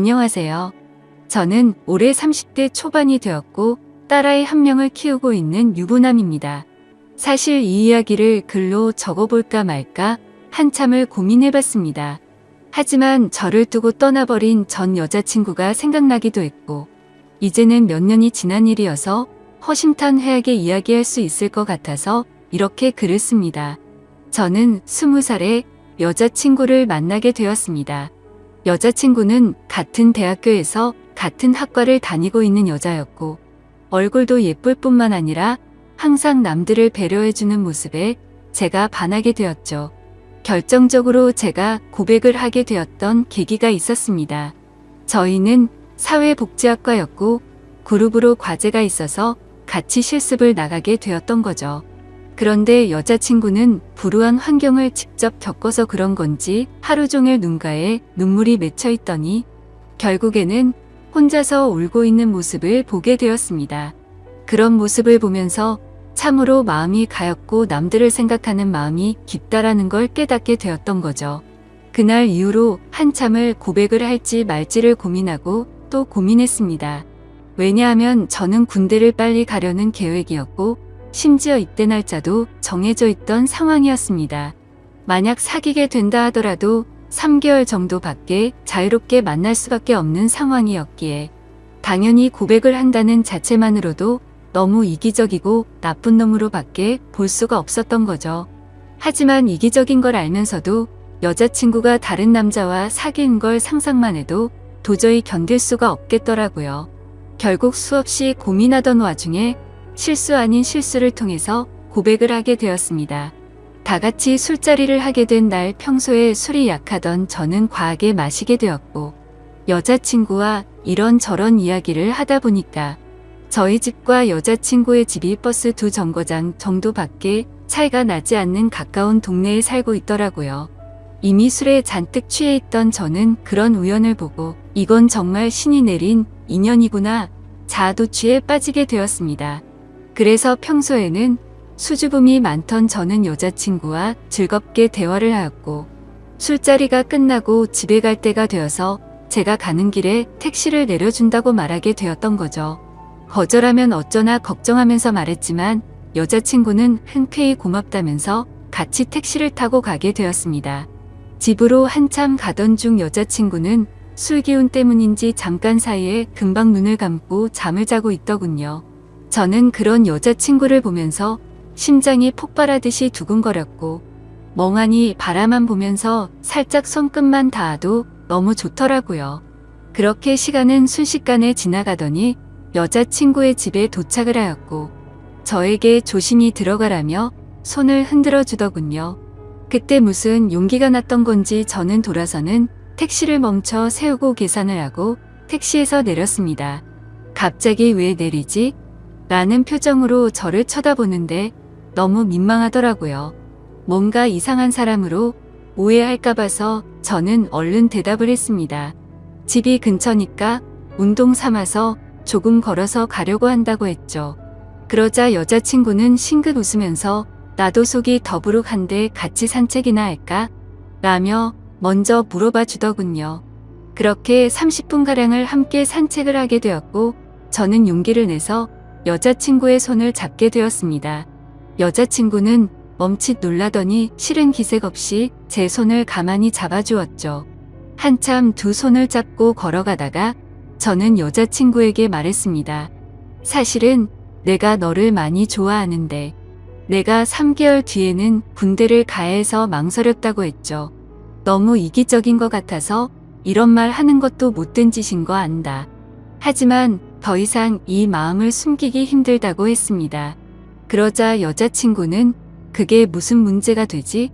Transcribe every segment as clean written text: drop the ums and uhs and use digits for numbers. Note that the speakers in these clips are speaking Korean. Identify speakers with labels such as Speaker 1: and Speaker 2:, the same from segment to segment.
Speaker 1: 안녕하세요. 저는 올해 30대 초반이 되었고 딸아이 한 명을 키우고 있는 유부남입니다. 사실 이 이야기를 글로 적어볼까 말까 한참을 고민해봤습니다. 하지만 저를 두고 떠나버린 전 여자친구가 생각나기도 했고 이제는 몇 년이 지난 일이어서 허심탄회하게 이야기할 수 있을 것 같아서 이렇게 글을 씁니다. 저는 20살에 여자친구를 만나게 되었습니다. 여자친구는 같은 대학교에서 같은 학과를 다니고 있는 여자였고 얼굴도 예쁠 뿐만 아니라 항상 남들을 배려해주는 모습에 제가 반하게 되었죠. 결정적으로 제가 고백을 하게 되었던 계기가 있었습니다. 저희는 사회복지학과였고 그룹으로 과제가 있어서 같이 실습을 나가게 되었던 거죠. 그런데 여자친구는 불우한 환경을 직접 겪어서 그런 건지 하루 종일 눈가에 눈물이 맺혀 있더니 결국에는 혼자서 울고 있는 모습을 보게 되었습니다. 그런 모습을 보면서 참으로 마음이 가엽고 남들을 생각하는 마음이 깊다라는 걸 깨닫게 되었던 거죠. 그날 이후로 한참을 고백을 할지 말지를 고민하고 또 고민했습니다. 왜냐하면 저는 군대를 빨리 가려는 계획이었고 심지어 입대 날짜도 정해져 있던 상황이었습니다. 만약 사귀게 된다 하더라도 3개월 정도밖에 자유롭게 만날 수밖에 없는 상황이었기에 당연히 고백을 한다는 자체만으로도 너무 이기적이고 나쁜 놈으로밖에 볼 수가 없었던 거죠. 하지만 이기적인 걸 알면서도 여자친구가 다른 남자와 사귀는 걸 상상만 해도 도저히 견딜 수가 없겠더라고요. 결국 수없이 고민하던 와중에 실수 아닌 실수를 통해서 고백을 하게 되었습니다. 다 같이 술자리를 하게 된 날 평소에 술이 약하던 저는 과하게 마시게 되었고 여자친구와 이런저런 이야기를 하다 보니까 저희 집과 여자친구의 집이 버스 2정거장 정도밖에 차이가 나지 않는 가까운 동네에 살고 있더라고요. 이미 술에 잔뜩 취해 있던 저는 그런 우연을 보고 이건 정말 신이 내린 인연이구나 자아도취에 빠지게 되었습니다. 그래서 평소에는 수줍음이 많던 저는 여자친구와 즐겁게 대화를 하였고 술자리가 끝나고 집에 갈 때가 되어서 제가 가는 길에 택시를 내려준다고 말하게 되었던 거죠. 거절하면 어쩌나 걱정하면서 말했지만 여자친구는 흔쾌히 고맙다면서 같이 택시를 타고 가게 되었습니다. 집으로 한참 가던 중 여자친구는 술 기운 때문인지 잠깐 사이에 금방 눈을 감고 잠을 자고 있더군요. 저는 그런 여자친구를 보면서 심장이 폭발하듯이 두근거렸고 멍하니 바라만 보면서 살짝 손끝만 닿아도 너무 좋더라고요. 그렇게 시간은 순식간에 지나가더니 여자친구의 집에 도착을 하였고 저에게 조심히 들어가라며 손을 흔들어 주더군요. 그때 무슨 용기가 났던 건지 저는 돌아서는 택시를 멈춰 세우고 계산을 하고 택시에서 내렸습니다. 갑자기 왜 내리지? 라는 표정으로 저를 쳐다보는데 너무 민망하더라고요. 뭔가 이상한 사람으로 오해할까 봐서 저는 얼른 대답을 했습니다. 집이 근처니까 운동 삼아서 조금 걸어서 가려고 한다고 했죠. 그러자 여자친구는 싱긋 웃으면서 나도 속이 더부룩한데 같이 산책이나 할까? 라며 먼저 물어봐 주더군요. 그렇게 30분가량을 함께 산책을 하게 되었고 저는 용기를 내서 여자친구의 손을 잡게 되었습니다. 여자친구는 멈칫 놀라더니 싫은 기색 없이 제 손을 가만히 잡아주었죠. 한참 두 손을 잡고 걸어가다가 저는 여자친구에게 말했습니다. 사실은 내가 너를 많이 좋아하는데 내가 3개월 뒤에는 군대를 가야 해서 망설였다고 했죠. 너무 이기적인 것 같아서 이런 말 하는 것도 못된 짓인 거 안다. 하지만 더 이상 이 마음을 숨기기 힘들다고 했습니다. 그러자 여자친구는 그게 무슨 문제가 되지?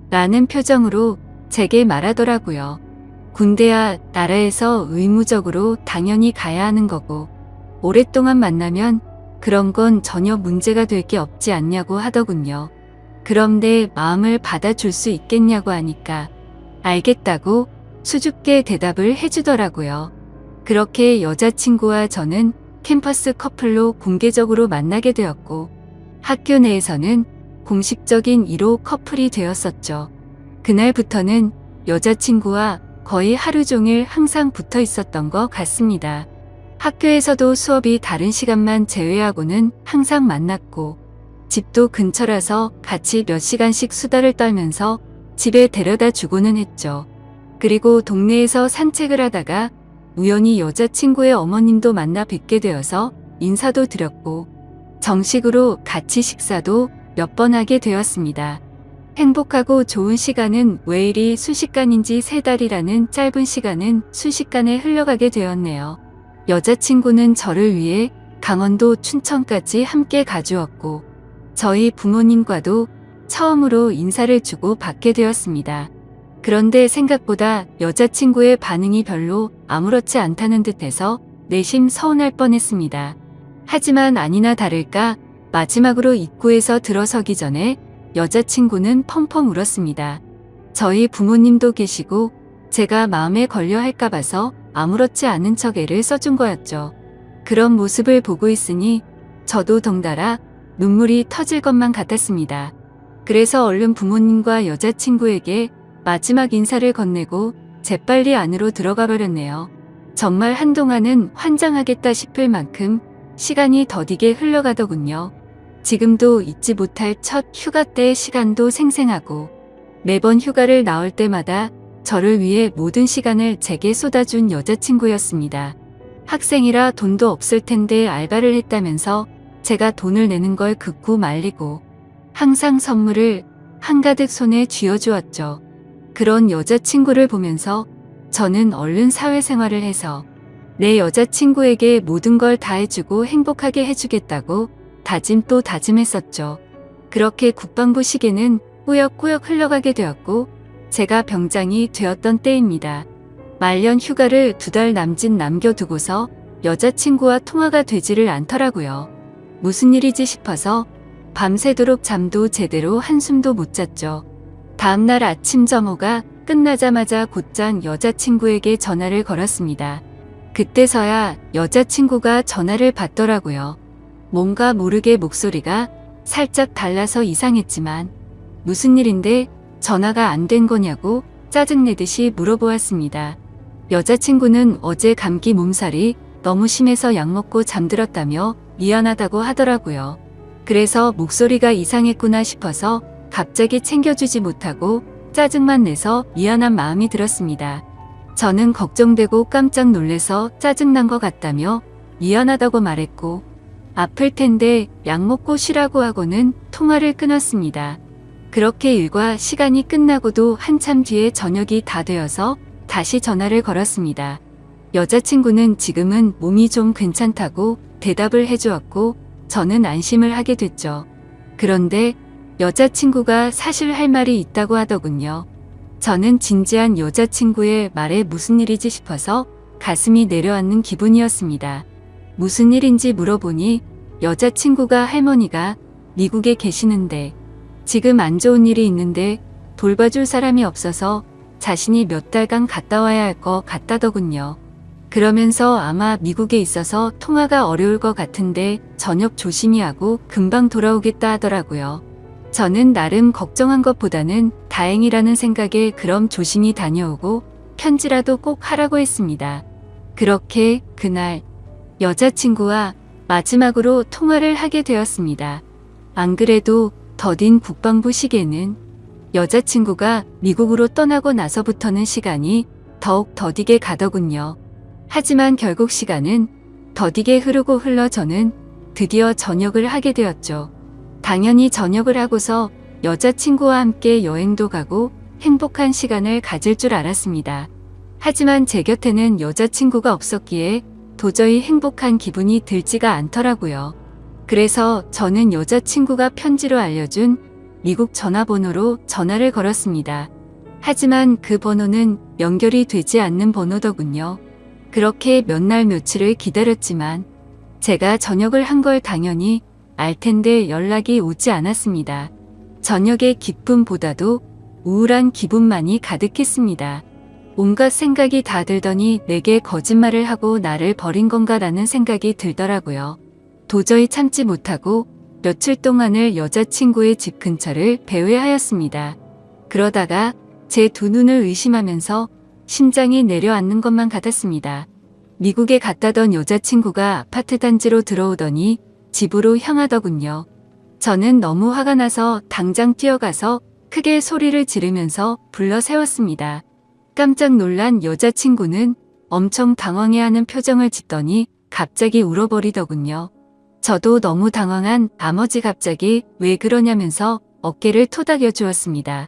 Speaker 1: 라는 표정으로 제게 말하더라고요. 군대야 나라에서 의무적으로 당연히 가야 하는 거고 오랫동안 만나면 그런 건 전혀 문제가 될 게 없지 않냐고 하더군요. 그럼 내 마음을 받아줄 수 있겠냐고 하니까 알겠다고 수줍게 대답을 해주더라고요. 그렇게 여자친구와 저는 캠퍼스 커플로 공개적으로 만나게 되었고 학교 내에서는 공식적인 1호 커플이 되었었죠. 그날부터는 여자친구와 거의 하루 종일 항상 붙어 있었던 것 같습니다. 학교에서도 수업이 다른 시간만 제외하고는 항상 만났고, 집도 근처라서 같이 몇 시간씩 수다를 떨면서 집에 데려다 주고는 했죠. 그리고 동네에서 산책을 하다가 우연히 여자친구의 어머님도 만나 뵙게 되어서 인사도 드렸고, 정식으로 같이 식사도 몇 번 하게 되었습니다. 행복하고 좋은 시간은 왜 이리 순식간인지 3달이라는 짧은 시간은 순식간에 흘러가게 되었네요. 여자친구는 저를 위해 강원도 춘천까지 함께 가주었고, 저희 부모님과도 처음으로 인사를 주고 받게 되었습니다. 그런데 생각보다 여자친구의 반응이 별로 아무렇지 않다는 듯해서 내심 서운할 뻔했습니다. 하지만 아니나 다를까 마지막으로 입구에서 들어서기 전에 여자친구는 펑펑 울었습니다. 저희 부모님도 계시고 제가 마음에 걸려 할까 봐서 아무렇지 않은 척 애를 써준 거였죠. 그런 모습을 보고 있으니 저도 덩달아 눈물이 터질 것만 같았습니다. 그래서 얼른 부모님과 여자친구에게 마지막 인사를 건네고 재빨리 안으로 들어가 버렸네요. 정말 한동안은 환장하겠다 싶을 만큼 시간이 더디게 흘러가더군요. 지금도 잊지 못할 첫 휴가 때의 시간도 생생하고, 매번 휴가를 나올 때마다 저를 위해 모든 시간을 제게 쏟아준 여자친구였습니다. 학생이라 돈도 없을 텐데 알바를 했다면서 제가 돈을 내는 걸 극구 말리고 항상 선물을 한가득 손에 쥐어주었죠. 그런 여자친구를 보면서 저는 얼른 사회생활을 해서 내 여자친구에게 모든 걸 다 해주고 행복하게 해주겠다고 다짐 또 다짐했었죠. 그렇게 국방부 시계는 꾸역꾸역 흘러가게 되었고, 제가 병장이 되었던 때입니다. 말년 휴가를 2달 남짓 남겨두고서 여자친구와 통화가 되지를 않더라고요. 무슨 일이지 싶어서 밤새도록 잠도 제대로 한숨도 못 잤죠. 다음날 아침 점호가 끝나자마자 곧장 여자친구에게 전화를 걸었습니다. 그때서야 여자친구가 전화를 받더라고요. 뭔가 모르게 목소리가 살짝 달라서 이상했지만 무슨 일인데 전화가 안 된 거냐고 짜증내듯이 물어보았습니다. 여자친구는 어제 감기 몸살이 너무 심해서 약 먹고 잠들었다며 미안하다고 하더라고요. 그래서 목소리가 이상했구나 싶어서 갑자기 챙겨주지 못하고 짜증만 내서 미안한 마음이 들었습니다. 저는 걱정되고 깜짝 놀래서 짜증난 것 같다며 미안하다고 말했고, 아플 텐데 약 먹고 쉬라고 하고는 통화를 끊었습니다. 그렇게 일과 시간이 끝나고도 한참 뒤에 저녁이 다 되어서 다시 전화를 걸었습니다. 여자친구는 지금은 몸이 좀 괜찮다고 대답을 해주었고 저는 안심을 하게 됐죠. 그런데 여자친구가 사실 할 말이 있다고 하더군요. 저는 진지한 여자친구의 말에 무슨 일이지 싶어서 가슴이 내려앉는 기분이었습니다. 무슨 일인지 물어보니 여자친구가 할머니가 미국에 계시는데 지금 안 좋은 일이 있는데 돌봐줄 사람이 없어서 자신이 몇 달간 갔다 와야 할 것 같다더군요. 그러면서 아마 미국에 있어서 통화가 어려울 것 같은데 저녁 조심히 하고 금방 돌아오겠다 하더라고요. 저는 나름 걱정한 것보다는 다행이라는 생각에 그럼 조심히 다녀오고 편지라도 꼭 하라고 했습니다. 그렇게 그날 여자친구와 마지막으로 통화를 하게 되었습니다. 안 그래도 더딘 국방부 시계는 여자친구가 미국으로 떠나고 나서부터는 시간이 더욱 더디게 가더군요. 하지만 결국 시간은 더디게 흐르고 흘러 저는 드디어 전역을 하게 되었죠. 당연히 전역을 하고서 여자친구와 함께 여행도 가고 행복한 시간을 가질 줄 알았습니다. 하지만 제 곁에는 여자친구가 없었기에 도저히 행복한 기분이 들지가 않더라고요. 그래서 저는 여자친구가 편지로 알려준 미국 전화번호로 전화를 걸었습니다. 하지만 그 번호는 연결이 되지 않는 번호더군요. 그렇게 몇 날 며칠을 기다렸지만 제가 전역을 한 걸 당연히 알 텐데 연락이 오지 않았습니다. 저녁의 기쁨보다도 우울한 기분만이 가득했습니다. 온갖 생각이 다 들더니 내게 거짓말을 하고 나를 버린 건가라는 생각이 들더라고요. 도저히 참지 못하고 며칠 동안을 여자친구의 집 근처를 배회하였습니다. 그러다가 제 두 눈을 의심하면서 심장이 내려앉는 것만 같았습니다. 미국에 갔다던 여자친구가 아파트 단지로 들어오더니 집으로 향하더군요. 저는 너무 화가 나서 당장 뛰어가서 크게 소리를 지르면서 불러 세웠습니다. 깜짝 놀란 여자친구는 엄청 당황해하는 표정을 짓더니 갑자기 울어버리더군요. 저도 너무 당황한 나머지 갑자기 왜 그러냐면서 어깨를 토닥여 주었습니다.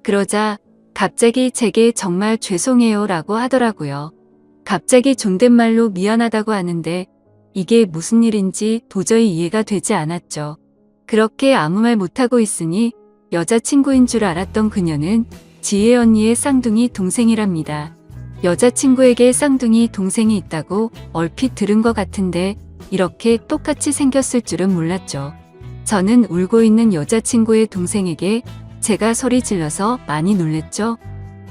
Speaker 1: 그러자 갑자기 제게 정말 죄송해요 라고 하더라고요. 갑자기 존댓말로 미안하다고 하는데 이게 무슨 일인지 도저히 이해가 되지 않았죠. 그렇게 아무 말 못하고 있으니 여자친구인 줄 알았던 그녀는 지혜 언니의 쌍둥이 동생이랍니다. 여자친구에게 쌍둥이 동생이 있다고 얼핏 들은 것 같은데 이렇게 똑같이 생겼을 줄은 몰랐죠. 저는 울고 있는 여자친구의 동생에게 제가 소리 질러서 많이 놀랬죠.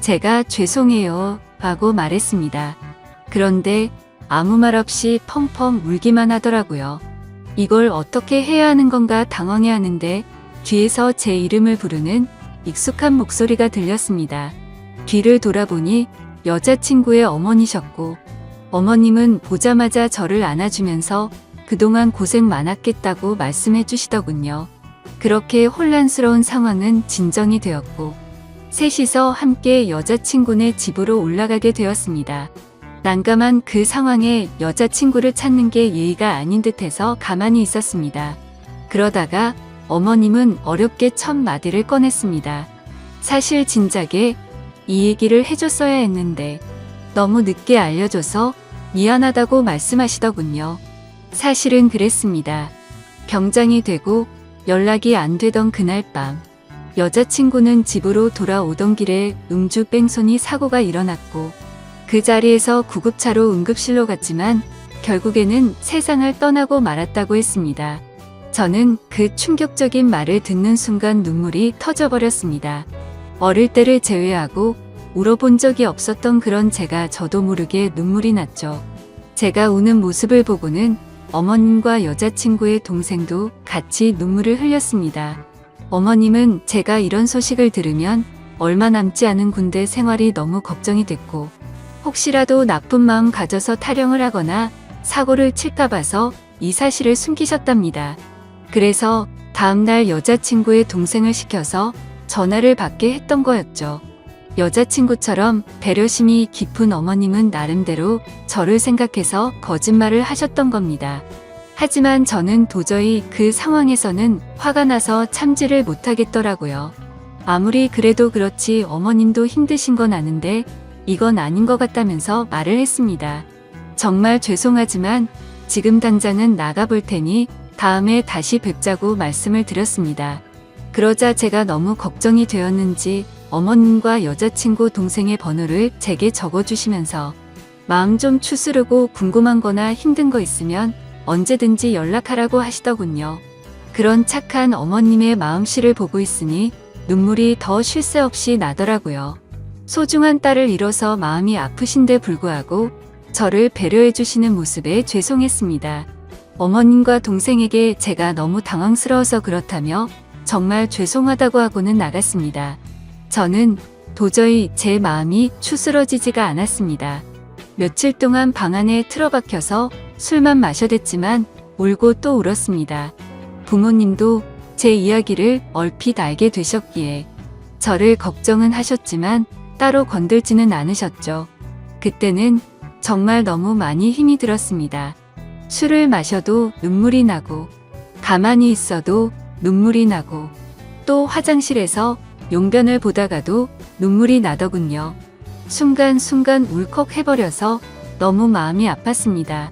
Speaker 1: 제가 죄송해요 하고 말했습니다. 그런데 아무 말 없이 펑펑 울기만 하더라고요. 이걸 어떻게 해야 하는 건가 당황해 하는데 뒤에서 제 이름을 부르는 익숙한 목소리가 들렸습니다. 뒤를 돌아보니 여자친구의 어머니셨고 어머님은 보자마자 저를 안아주면서 그동안 고생 많았겠다고 말씀해 주시더군요. 그렇게 혼란스러운 상황은 진정이 되었고 셋이서 함께 여자친구네 집으로 올라가게 되었습니다. 난감한 그 상황에 여자친구를 찾는 게 예의가 아닌 듯해서 가만히 있었습니다. 그러다가 어머님은 어렵게 첫 마디를 꺼냈습니다. 사실 진작에 이 얘기를 해줬어야 했는데 너무 늦게 알려줘서 미안하다고 말씀하시더군요. 사실은 그랬습니다. 병장이 되고 연락이 안 되던 그날 밤 여자친구는 집으로 돌아오던 길에 음주 뺑소니 사고가 일어났고 그 자리에서 구급차로 응급실로 갔지만 결국에는 세상을 떠나고 말았다고 했습니다. 저는 그 충격적인 말을 듣는 순간 눈물이 터져버렸습니다. 어릴 때를 제외하고 울어본 적이 없었던 그런 제가 저도 모르게 눈물이 났죠. 제가 우는 모습을 보고는 어머님과 여자친구의 동생도 같이 눈물을 흘렸습니다. 어머님은 제가 이런 소식을 들으면 얼마 남지 않은 군대 생활이 너무 걱정이 됐고 혹시라도 나쁜 마음 가져서 타령을 하거나 사고를 칠까 봐서 이 사실을 숨기셨답니다. 그래서 다음날 여자친구의 동생을 시켜서 전화를 받게 했던 거였죠. 여자친구처럼 배려심이 깊은 어머님은 나름대로 저를 생각해서 거짓말을 하셨던 겁니다. 하지만 저는 도저히 그 상황에서는 화가 나서 참지를 못하겠더라고요. 아무리 그래도 그렇지 어머님도 힘드신 건 아는데 이건 아닌 것 같다면서 말을 했습니다. 정말 죄송하지만 지금 당장은 나가볼 테니 다음에 다시 뵙자고 말씀을 드렸습니다. 그러자 제가 너무 걱정이 되었는지 어머님과 여자친구 동생의 번호를 제게 적어주시면서 마음 좀 추스르고 궁금한 거나 힘든 거 있으면 언제든지 연락하라고 하시더군요. 그런 착한 어머님의 마음씨를 보고 있으니 눈물이 더 쉴 새 없이 나더라고요. 소중한 딸을 잃어서 마음이 아프신데 불구하고 저를 배려해 주시는 모습에 죄송했습니다. 어머님과 동생에게 제가 너무 당황스러워서 그렇다며 정말 죄송하다고 하고는 나갔습니다. 저는 도저히 제 마음이 추스러지지가 않았습니다. 며칠 동안 방 안에 틀어박혀서 술만 마셔댔지만 울고 또 울었습니다. 부모님도 제 이야기를 얼핏 알게 되셨기에 저를 걱정은 하셨지만 따로 건들지는 않으셨죠. 그때는 정말 너무 많이 힘이 들었습니다. 술을 마셔도 눈물이 나고 가만히 있어도 눈물이 나고 또 화장실에서 용변을 보다가도 눈물이 나더군요. 순간순간 울컥해버려서 너무 마음이 아팠습니다.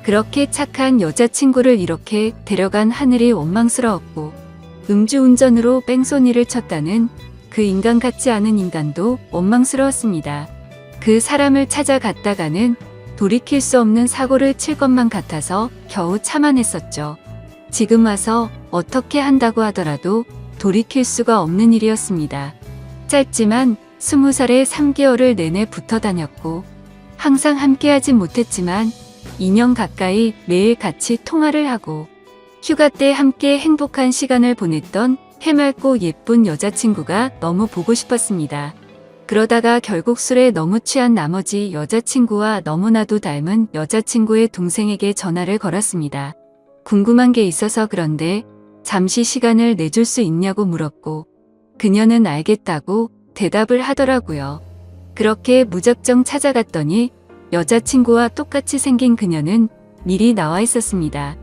Speaker 1: 그렇게 착한 여자친구를 이렇게 데려간 하늘이 원망스러웠고 음주운전으로 뺑소니를 쳤다는 그 인간 같지 않은 인간도 원망스러웠습니다. 그 사람을 찾아갔다가는 돌이킬 수 없는 사고를 칠 것만 같아서 겨우 참아냈었죠. 지금 와서 어떻게 한다고 하더라도 돌이킬 수가 없는 일이었습니다. 짧지만 20살에 3개월을 내내 붙어 다녔고 항상 함께하진 못했지만 2년 가까이 매일 같이 통화를 하고 휴가 때 함께 행복한 시간을 보냈던 해맑고 예쁜 여자친구가 너무 보고 싶었습니다. 그러다가 결국 술에 너무 취한 나머지 여자친구와 너무나도 닮은 여자친구의 동생에게 전화를 걸었습니다. 궁금한 게 있어서 그런데 잠시 시간을 내줄 수 있냐고 물었고 그녀는 알겠다고 대답을 하더라고요. 그렇게 무작정 찾아갔더니 여자친구와 똑같이 생긴 그녀는 미리 나와 있었습니다.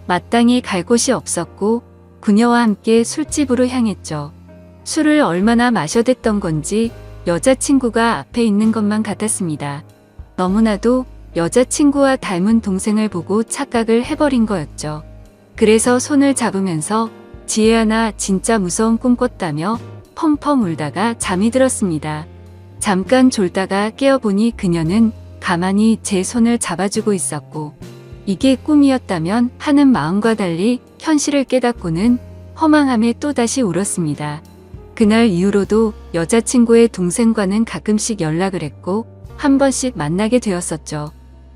Speaker 1: 마땅히 갈 곳이 없었고 그녀와 함께 술집으로 향했죠. 술을 얼마나 마셔댔던 건지 여자친구가 앞에 있는 것만 같았습니다. 너무나도 여자친구와 닮은 동생을 보고 착각을 해버린 거였죠. 그래서 손을 잡으면서 지혜야 나 진짜 무서운 꿈 꿨다며 펑펑 울다가 잠이 들었습니다. 잠깐 졸다가 깨어보니 그녀는 가만히 제 손을 잡아주고 있었고 이게 꿈이었다면 하는 마음과 달리 현실을 깨닫고는 허망함에 또다시 울었습니다. 그날 이후로도 여자친구의 동생과는 가끔씩 연락을 했고 한 번씩 만나게 되었었죠.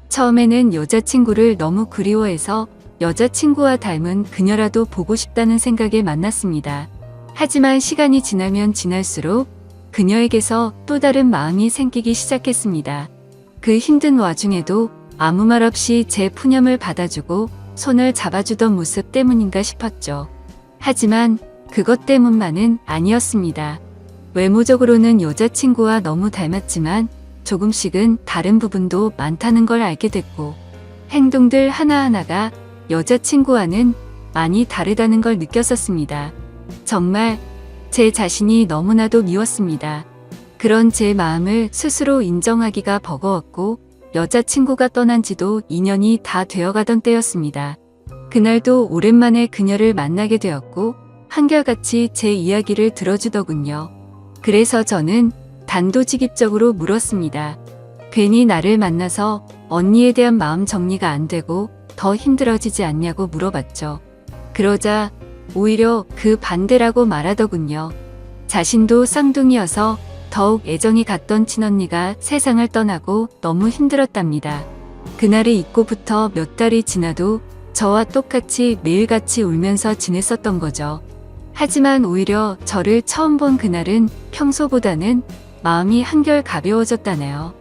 Speaker 1: 처음에는 여자친구를 너무 그리워해서 여자친구와 닮은 그녀라도 보고 싶다는 생각에 만났습니다. 하지만 시간이 지나면 지날수록 그녀에게서 또 다른 마음이 생기기 시작했습니다. 그 힘든 와중에도 아무 말 없이 제 푸념을 받아주고 손을 잡아주던 모습 때문인가 싶었죠. 하지만 그것 때문만은 아니었습니다. 외모적으로는 여자친구와 너무 닮았지만 조금씩은 다른 부분도 많다는 걸 알게 됐고 행동들 하나하나가 여자친구와는 많이 다르다는 걸 느꼈었습니다. 정말 제 자신이 너무나도 미웠습니다. 그런 제 마음을 스스로 인정하기가 버거웠고 여자친구가 떠난 지도 2년이 다 되어가던 때였습니다. 그날도 오랜만에 그녀를 만나게 되었고 한결같이 제 이야기를 들어주더군요. 그래서 저는 단도직입적으로 물었습니다. 괜히 나를 만나서 언니에 대한 마음 정리가 안 되고 더 힘들어지지 않냐고 물어봤죠. 그러자 오히려 그 반대라고 말하더군요. 자신도 쌍둥이여서 더욱 애정이 갔던 친언니가 세상을 떠나고 너무 힘들었답니다. 그날을 잊고부터 몇 달이 지나도 저와 똑같이 매일같이 울면서 지냈었던 거죠. 하지만 오히려 저를 처음 본 그날은 평소보다는 마음이 한결 가벼워졌다네요.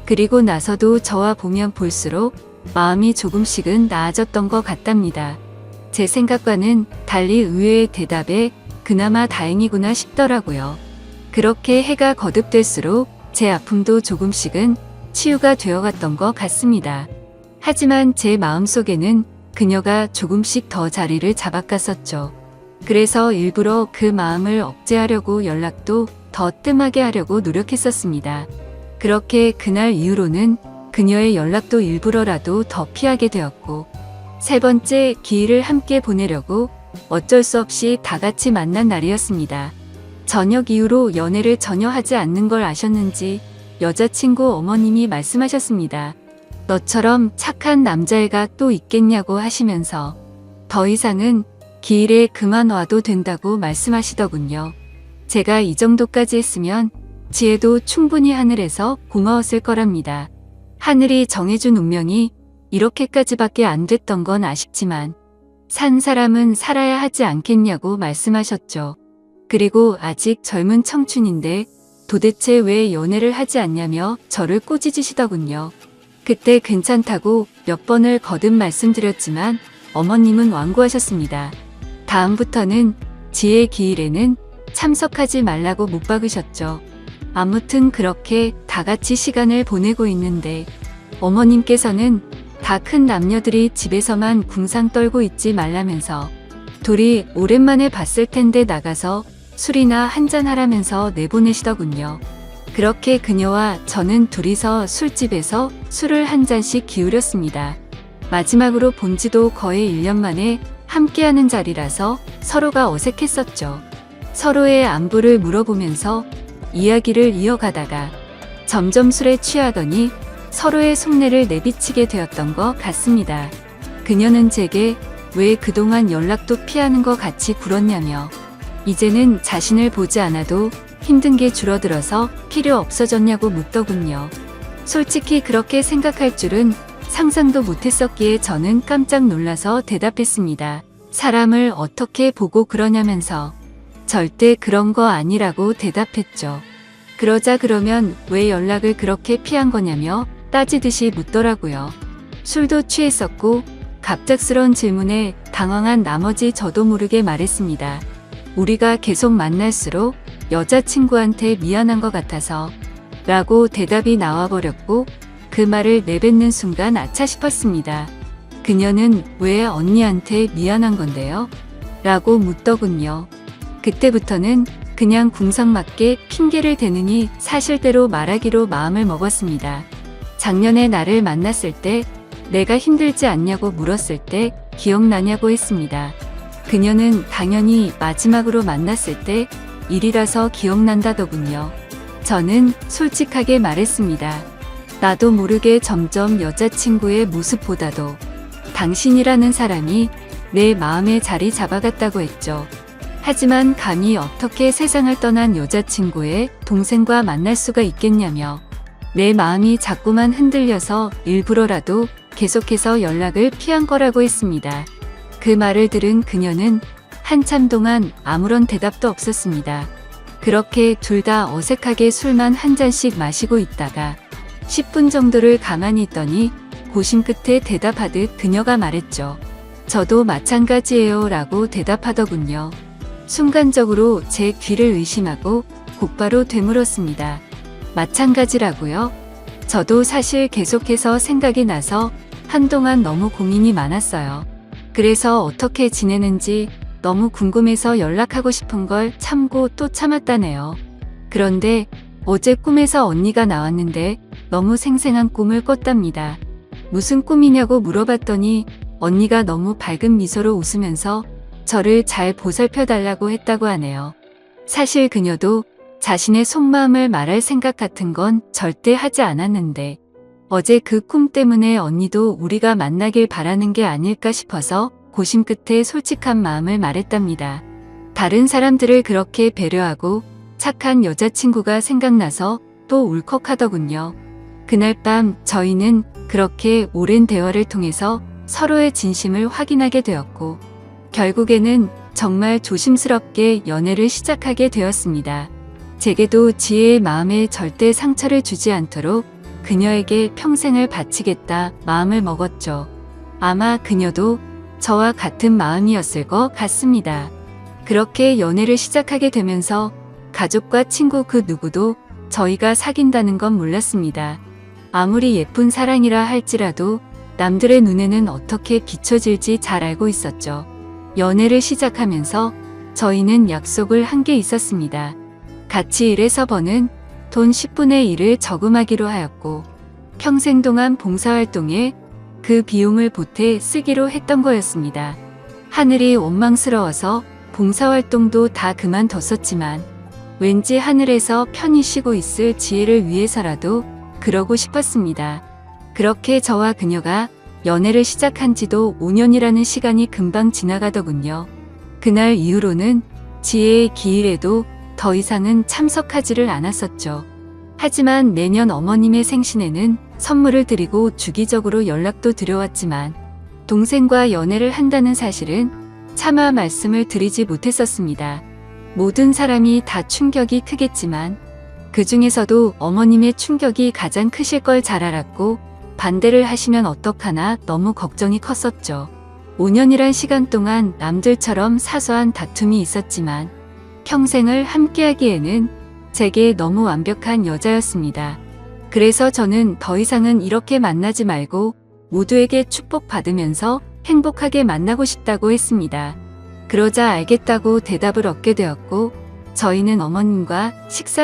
Speaker 1: 그리고 나서도 저와 보면 볼수록 마음이 조금씩은 나아졌던 것 같답니다. 제 생각과는 달리 의외의 대답에 그나마 다행이구나 싶더라고요. 그렇게 해가 거듭될수록 제 아픔도 조금씩은 치유가 되어갔던 것 같습니다. 하지만 제 마음속에는 그녀가 조금씩 더 자리를 잡아갔었죠. 그래서 일부러 그 마음을 억제하려고 연락도 더 뜸하게 하려고 노력했었습니다. 그렇게 그날 이후로는 그녀의 연락도 일부러라도 더 피하게 되었고 세 번째 기일을 함께 보내려고 어쩔 수 없이 다 같이 만난 날이었습니다. 저녁 이후로 연애를 전혀 하지 않는 걸 아셨는지 여자친구 어머님이 말씀하셨습니다. 너처럼 착한 남자애가 또 있겠냐고 하시면서 더 이상은 기일에 그만 와도 된다고 말씀하시더군요. 제가 이 정도까지 했으면 지혜도 충분히 하늘에서 고마웠을 거랍니다. 하늘이 정해준 운명이 이렇게까지밖에 안 됐던 건 아쉽지만 산 사람은 살아야 하지 않겠냐고 말씀하셨죠. 그리고 아직 젊은 청춘인데 도대체 왜 연애를 하지 않냐며 저를 꼬지지시더군요. 그때 괜찮다고 몇 번을 거듭 말씀드렸지만 어머님은 완고하셨습니다. 다음부터는 지혜 기일에는 참석하지 말라고 못 박으셨죠. 아무튼 그렇게 다 같이 시간을 보내고 있는데 어머님께서는 다 큰 남녀들이 집에서만 궁상 떨고 있지 말라면서 둘이 오랜만에 봤을 텐데 나가서 술이나 한잔 하라면서 내보내시더군요. 그렇게 그녀와 저는 둘이서 술집에서 술을 한 잔씩 기울였습니다. 마지막으로 본 지도 거의 1년 만에 함께하는 자리라서 서로가 어색했었죠. 서로의 안부를 물어보면서 이야기를 이어가다가 점점 술에 취하더니 서로의 속내를 내비치게 되었던 것 같습니다. 그녀는 제게 왜 그동안 연락도 피하는 것 같이 굴었냐며 이제는 자신을 보지 않아도 힘든 게 줄어들어서 필요 없어졌냐고 묻더군요. 솔직히 그렇게 생각할 줄은 상상도 못했었기에 저는 깜짝 놀라서 대답했습니다. 사람을 어떻게 보고 그러냐면서 절대 그런 거 아니라고 대답했죠. 그러자 그러면 왜 연락을 그렇게 피한 거냐며 따지듯이 묻더라고요. 술도 취했었고 갑작스러운 질문에 당황한 나머지 저도 모르게 말했습니다. 우리가 계속 만날수록 여자친구한테 미안한 것 같아서 라고 대답이 나와버렸고 그 말을 내뱉는 순간 아차 싶었습니다. 그녀는 왜 언니한테 미안한 건데요? 라고 묻더군요. 그때부터는 그냥 궁상맞게 핑계를 대느니 사실대로 말하기로 마음을 먹었습니다. 작년에 나를 만났을 때 내가 힘들지 않냐고 물었을 때 기억나냐고 했습니다. 그녀는 당연히 마지막으로 만났을 때 일이라서 기억난다더군요. 저는 솔직하게 말했습니다. 나도 모르게 점점 여자친구의 모습보다도 당신이라는 사람이 내 마음에 자리 잡아갔다고 했죠. 하지만 감히 어떻게 세상을 떠난 여자친구의 동생과 만날 수가 있겠냐며 내 마음이 자꾸만 흔들려서 일부러라도 계속해서 연락을 피한 거라고 했습니다. 그 말을 들은 그녀는 한참 동안 아무런 대답도 없었습니다. 그렇게 둘 다 어색하게 술만 한 잔씩 마시고 있다가 10분 정도를 가만히 있더니 고심 끝에 대답하듯 그녀가 말했죠. 저도 마찬가지예요 라고 대답하더군요. 순간적으로 제 귀를 의심하고 곧바로 되물었습니다. 마찬가지라고요? 저도 사실 계속해서 생각이 나서 한동안 너무 고민이 많았어요. 그래서 어떻게 지내는지 너무 궁금해서 연락하고 싶은 걸 참고 또 참았다네요. 그런데 어제 꿈에서 언니가 나왔는데 너무 생생한 꿈을 꿨답니다. 무슨 꿈이냐고 물어봤더니 언니가 너무 밝은 미소로 웃으면서 저를 잘 보살펴달라고 했다고 하네요. 사실 그녀도 자신의 속마음을 말할 생각 같은 건 절대 하지 않았는데 어제 그 꿈 때문에 언니도 우리가 만나길 바라는 게 아닐까 싶어서 고심 끝에 솔직한 마음을 말했답니다. 다른 사람들을 그렇게 배려하고 착한 여자친구가 생각나서 또 울컥하더군요. 그날 밤 저희는 그렇게 오랜 대화를 통해서 서로의 진심을 확인하게 되었고 결국에는 정말 조심스럽게 연애를 시작하게 되었습니다. 제게도 지혜의 마음에 절대 상처를 주지 않도록 그녀에게 평생을 바치겠다 마음을 먹었죠. 아마 그녀도 저와 같은 마음이었을 것 같습니다. 그렇게 연애를 시작하게 되면서 가족과 친구 그 누구도 저희가 사귄다는 건 몰랐습니다. 아무리 예쁜 사랑이라 할지라도 남들의 눈에는 어떻게 비춰질지 잘 알고 있었죠. 연애를 시작하면서 저희는 약속을 한 게 있었습니다. 같이 일해서 버는 돈 10분의 1을 저금하기로 하였고 평생 동안 봉사활동에 그 비용을 보태 쓰기로 했던 거였습니다. 하늘이 원망스러워서 봉사활동도 다 그만뒀었지만 왠지 하늘에서 편히 쉬고 있을 지혜를 위해서라도 그러고 싶었습니다. 그렇게 저와 그녀가 연애를 시작한 지도 5년이라는 시간이 금방 지나가더군요. 그날 이후로는 지혜의 기일에도 더 이상은 참석하지를 않았었죠. 하지만 매년 어머님의 생신에는 선물을 드리고 주기적으로 연락도 드려왔지만 동생과 연애를 한다는 사실은 차마 말씀을 드리지 못했었습니다. 모든 사람이 다 충격이 크겠지만 그 중에서도 어머님의 충격이 가장 크실 걸 잘 알았고 반대를 하시면 어떡하나 너무 걱정이 컸었죠. 5년이란 시간 동안 남들처럼 사소한 다툼이 있었지만 평생을 함께하기에는 제게 너무 완벽한 여자였습니다. 그래서 저는 더 이상은 이렇게 만나지 말고 모두에게 축복받으면서 행복하게 만나고 싶다고 했습니다. 그러자 알겠다고 대답을 얻게 되었고 저희는 어머님과 식사